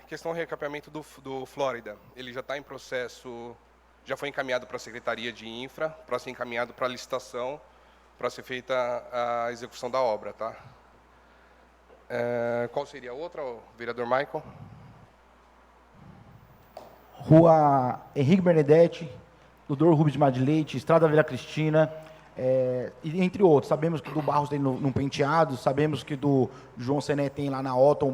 Questão do recapeamento do Flórida. Ele já está em processo, já foi encaminhado para a Secretaria de Infra, para ser encaminhado para a licitação, para ser feita a execução da obra, tá? Qual seria a outra, vereador Michael? Rua Henrique Benedetti, Dr. Rubens de Madeleite, Estrada Vila Cristina, entre outros. Sabemos que do Barros tem no Penteado, sabemos que do João Sené tem lá na Otton,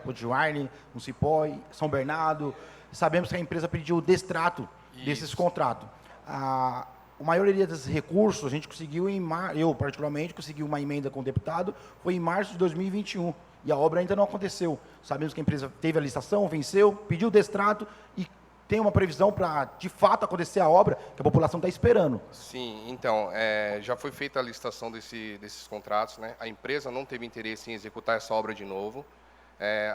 Bodwine, no Cipó, São Bernardo. Sabemos que a empresa pediu o destrato desses contratos. A maioria desses recursos a gente conseguiu eu particularmente consegui uma emenda com o deputado, foi em março de 2021. E a obra ainda não aconteceu. Sabemos que a empresa teve a licitação, venceu, pediu o destrato e tem uma previsão para, de fato, acontecer a obra que a população está esperando. Sim, então, já foi feita a licitação desses contratos, né? A empresa não teve interesse em executar essa obra de novo.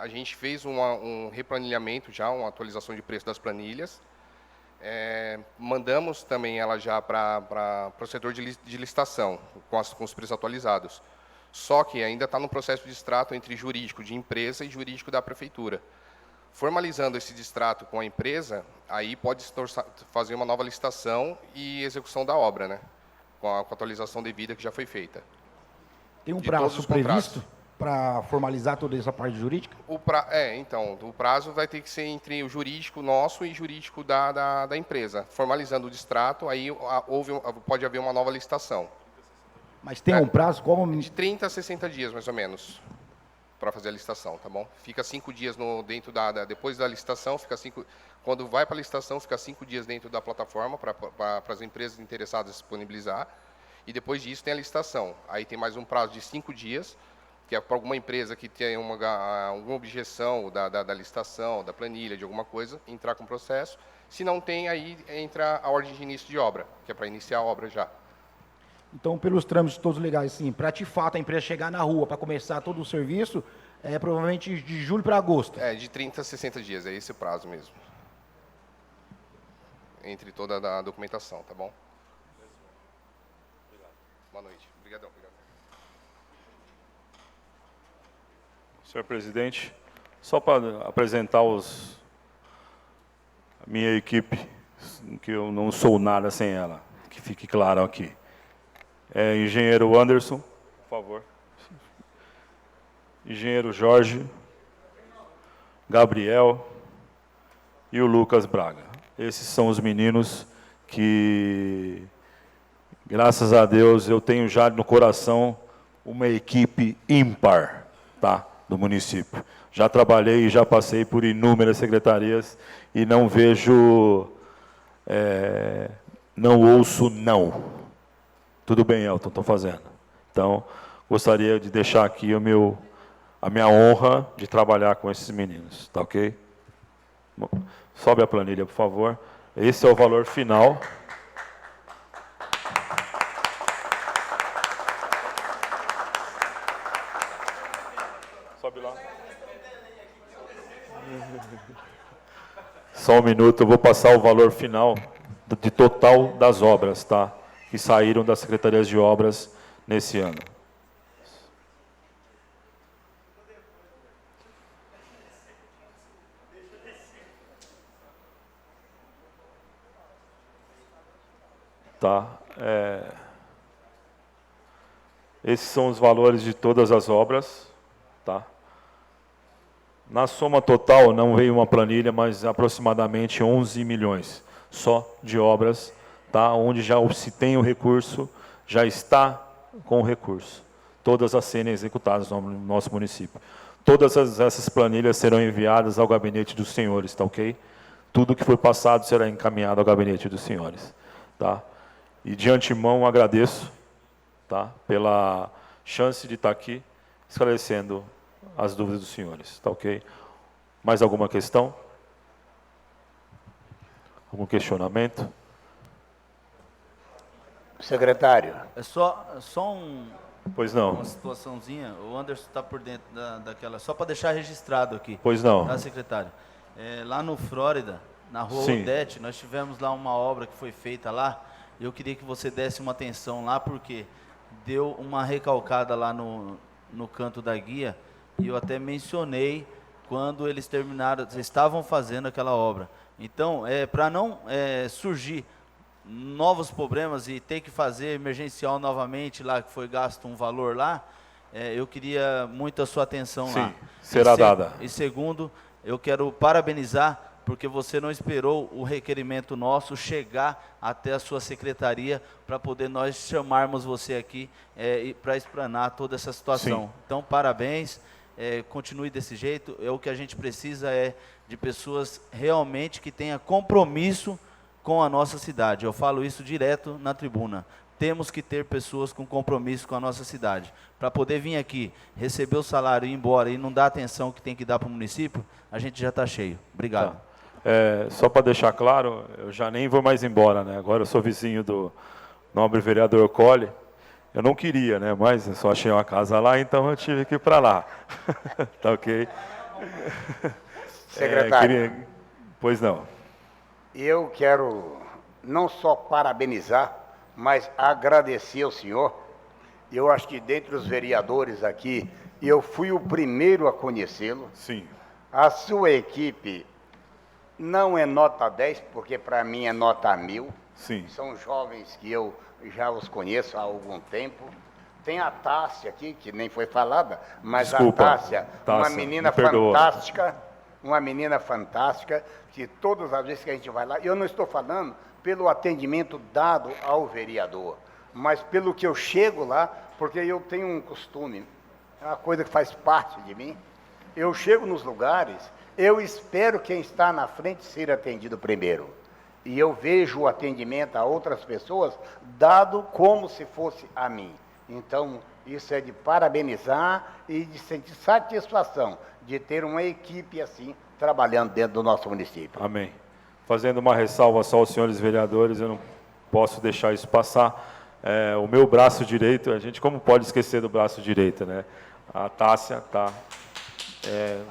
A gente fez um replanilhamento já, uma atualização de preço das planilhas. Mandamos também ela já para o setor de licitação, com os preços atualizados. Só que ainda está no processo de distrato entre jurídico de empresa e jurídico da prefeitura. Formalizando esse distrato com a empresa, aí pode fazer uma nova licitação e execução da obra, né? Com a atualização devida que já foi feita. Tem um prazo previsto para formalizar toda essa parte jurídica? Então, o prazo vai ter que ser entre o jurídico nosso e o jurídico da empresa. Formalizando o distrato, aí pode haver uma nova licitação. Mas tem um prazo? De 30 a 60 dias, mais ou menos, para fazer a licitação, tá bom? Fica 5 dias depois da licitação, quando vai para a licitação, fica 5 dias dentro da plataforma para as empresas interessadas disponibilizar, e depois disso tem a licitação. Aí tem mais um prazo de 5 dias, que é para alguma empresa que tem alguma objeção da licitação, da planilha, de alguma coisa, entrar com o processo. Se não tem, aí entra a ordem de início de obra, que é para iniciar a obra já. Então, pelos trâmites todos legais, sim, para de fato a empresa chegar na rua para começar todo o serviço, provavelmente de julho para agosto. De 30 a 60 dias, é esse o prazo mesmo. Entre toda a documentação, tá bom? Boa noite. Obrigadão. Senhor presidente, só para apresentar a minha equipe, que eu não sou nada sem ela, que fique claro aqui. Engenheiro Anderson, por favor. Engenheiro Jorge, Gabriel e o Lucas Braga. Esses são os meninos que, graças a Deus, eu tenho já no coração uma equipe ímpar, tá, do município. Já trabalhei e já passei por inúmeras secretarias e não vejo não ouço não. Tudo bem, Elton, estou fazendo. Então, gostaria de deixar aqui a minha honra de trabalhar com esses meninos, tá ok? Sobe a planilha, por favor. Esse é o valor final. Sobe lá. Só um minuto, eu vou passar o valor final de total das obras, tá? Que saíram das secretarias de obras nesse ano. Tá? Esses são os valores de todas as obras, tá? Na soma total, não veio uma planilha, mas aproximadamente 11 milhões só de obras, tá? Onde já se tem o recurso, já está com o recurso. Todas a serem executadas no nosso município. Todas essas planilhas serão enviadas ao gabinete dos senhores, tá ok? Tudo que foi passado será encaminhado ao gabinete dos senhores, tá? E de antemão agradeço, tá? Pela chance de estar aqui esclarecendo as dúvidas dos senhores, tá ok? Mais alguma questão? Algum questionamento? Secretário. É só Pois não. uma situaçãozinha. O Anderson está por dentro daquela... Só para deixar registrado aqui. Pois não. Tá, secretário? Lá no Flórida, na Rua Sim. Odete, nós tivemos lá uma obra que foi feita lá. Eu queria que você desse uma atenção lá, porque deu uma recalcada lá no canto da guia, e eu até mencionei quando eles terminaram, estavam fazendo aquela obra. Então, para não surgir novos problemas e ter que fazer emergencial novamente lá, que foi gasto um valor lá, eu queria muito a sua atenção lá. Sim, será dada. E segundo, eu quero parabenizar, porque você não esperou o requerimento nosso chegar até a sua secretaria para poder nós chamarmos você aqui para explanar toda essa situação. Sim. Então, parabéns, continue desse jeito. O que a gente precisa é de pessoas realmente que tenham compromisso com a nossa cidade. Eu falo isso direto na tribuna. Temos que ter pessoas com compromisso com a nossa cidade. Para poder vir aqui, receber o salário e ir embora e não dar a atenção que tem que dar para o município, a gente já está cheio. Obrigado. Tá. Só para deixar claro, eu já nem vou mais embora, né? Agora eu sou vizinho do nobre vereador Colli. Eu não queria, né? Mas eu só achei uma casa lá, então eu tive que ir para lá. Tá ok? Secretário. Pois não. Eu quero não só parabenizar, mas agradecer ao senhor. Eu acho que dentre os vereadores aqui, eu fui o primeiro a conhecê-lo. Sim. A sua equipe não é nota 10, porque para mim é nota 1000. Sim. São jovens que eu já os conheço há algum tempo. Tem a Tássia aqui, que nem foi falada, mas Desculpa, a Tássia, uma menina me perdoa. fantástica, que todas as vezes que a gente vai lá, eu não estou falando pelo atendimento dado ao vereador, mas pelo que eu chego lá, porque eu tenho um costume, é uma coisa que faz parte de mim. Eu chego nos lugares, eu espero quem está na frente ser atendido primeiro. E eu vejo o atendimento a outras pessoas dado como se fosse a mim. Então, isso é de parabenizar e de sentir satisfação de ter uma equipe assim trabalhando dentro do nosso município. Amém. Fazendo uma ressalva só aos senhores vereadores, eu não posso deixar isso passar. O meu braço direito, a gente como pode esquecer do braço direito, né? A Tássia, tá?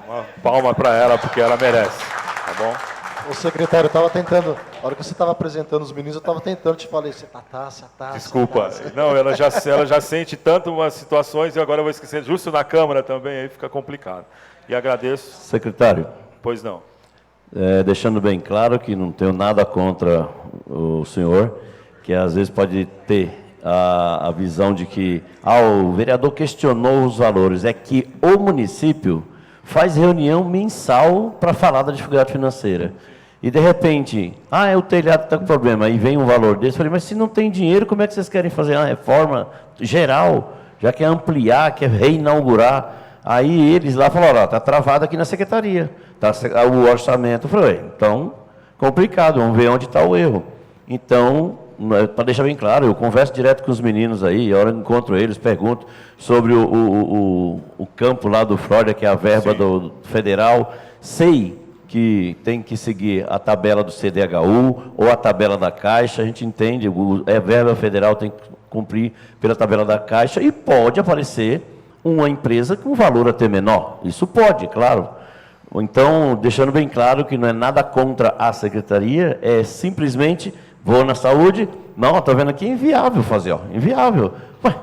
Uma palma para ela, porque ela merece, tá bom? O secretário estava tentando, na hora que você estava apresentando os meninos, eu estava tentando te falar, você tá Tássia. Desculpa, não, ela já sente tanto umas situações e agora eu vou esquecer, justo na Câmara também, aí fica complicado. E agradeço. Secretário. Pois não. Deixando bem claro que não tenho nada contra o senhor, que às vezes pode ter a visão de que o vereador questionou os valores. É que o município faz reunião mensal para falar da dificuldade financeira. E, de repente, o telhado está com problema, aí vem um valor desse. Eu falei, mas se não tem dinheiro, como é que vocês querem fazer uma reforma geral? Já quer ampliar, quer reinaugurar. Aí eles lá falaram, está travado aqui na secretaria, tá o orçamento. Eu falei, então, complicado, vamos ver onde está o erro. Então, para deixar bem claro, eu converso direto com os meninos aí, a hora que encontro eles, pergunto sobre o campo lá do Flórida, que é a verba do federal. Sei que tem que seguir a tabela do CDHU ou a tabela da Caixa, a gente entende, a verba federal tem que cumprir pela tabela da Caixa e pode aparecer uma empresa com valor até menor. Isso pode, claro. Então, deixando bem claro que não é nada contra a secretaria, é simplesmente, vou na saúde, não, está vendo aqui, é inviável fazer, ó, inviável. Ué,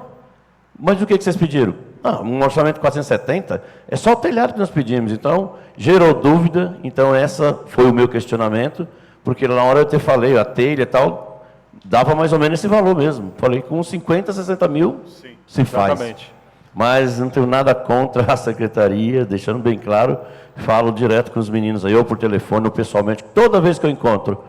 mas o que vocês pediram? Um orçamento de 470, é só o telhado que nós pedimos. Então, gerou dúvida, então essa foi o meu questionamento, porque na hora eu te falei, a telha e tal, dava mais ou menos esse valor mesmo. Falei, com 50, 60 mil, sim, se faz. Exatamente. Mas não tenho nada contra a secretaria, deixando bem claro, falo direto com os meninos aí, ou por telefone, ou pessoalmente, toda vez que eu encontro,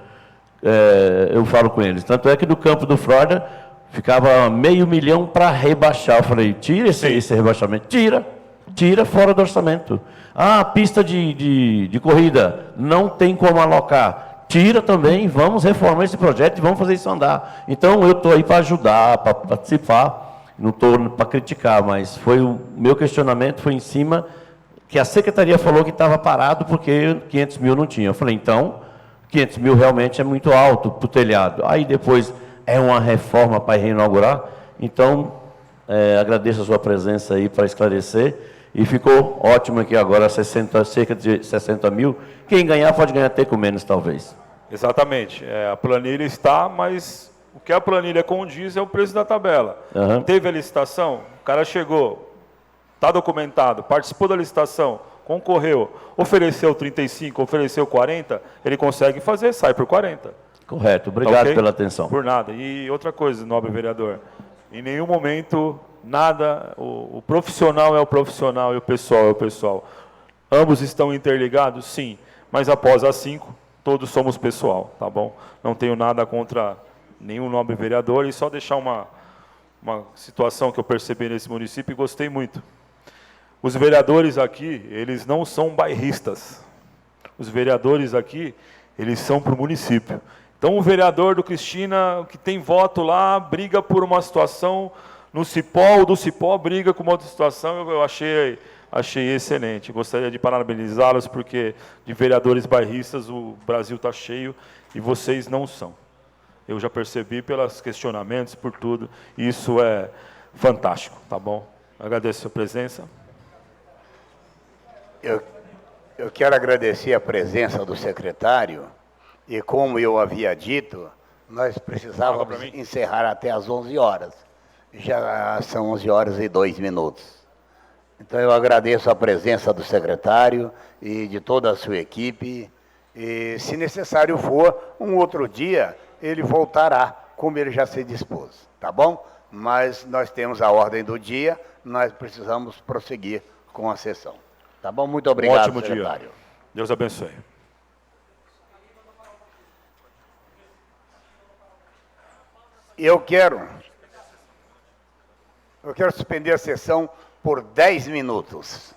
eu falo com eles. Tanto é que do campo do Flórida, ficava R$500 mil para rebaixar. Eu falei, tira esse rebaixamento, tira fora do orçamento. Ah, pista de corrida, não tem como alocar. Tira também, vamos reformar esse projeto e vamos fazer isso andar. Então, eu estou aí para ajudar, para participar, não estou para criticar, mas o meu questionamento foi em cima que a secretaria falou que estava parado porque 500 mil não tinha. Eu falei, então, 500 mil realmente é muito alto para o telhado. Aí depois é uma reforma para reinaugurar. Então, agradeço a sua presença aí para esclarecer. E ficou ótimo aqui agora, cerca de 60 mil. Quem ganhar pode ganhar até com menos, talvez. Exatamente. A planilha está, mas o que a planilha condiz é o preço da tabela. Uhum. Teve a licitação, o cara chegou, está documentado, participou da licitação, concorreu, ofereceu 35, ofereceu 40, ele consegue fazer, sai por 40. Correto. Obrigado Okay? pela atenção. Por nada. E outra coisa, nobre vereador, em nenhum momento, nada, o profissional é o profissional e o pessoal é o pessoal. Ambos estão interligados? Sim. Mas após as 5, todos somos pessoal, tá bom? Não tenho nada contra nenhum nobre vereador e só deixar uma situação que eu percebi nesse município e gostei muito. Os vereadores aqui, eles não são bairristas. Os vereadores aqui, eles são para o município. Então, o vereador do Cristina, que tem voto lá, briga por uma situação no Cipó, o do Cipó briga com uma outra situação, eu achei excelente. Gostaria de parabenizá-los, porque de vereadores bairristas o Brasil está cheio e vocês não são. Eu já percebi pelos questionamentos, por tudo, e isso é fantástico, tá bom? Agradeço a sua presença. Eu quero agradecer a presença do secretário, e como eu havia dito, nós precisávamos encerrar até às 11 horas. Já são 11 horas e 2 minutos. Então eu agradeço a presença do secretário e de toda a sua equipe. E, se necessário for, um outro dia ele voltará, como ele já se dispôs, tá bom? Mas nós temos a ordem do dia, nós precisamos prosseguir com a sessão. Tá bom? Muito obrigado, ótimo secretário. dia. Deus abençoe. Eu quero suspender a sessão por 10 minutos.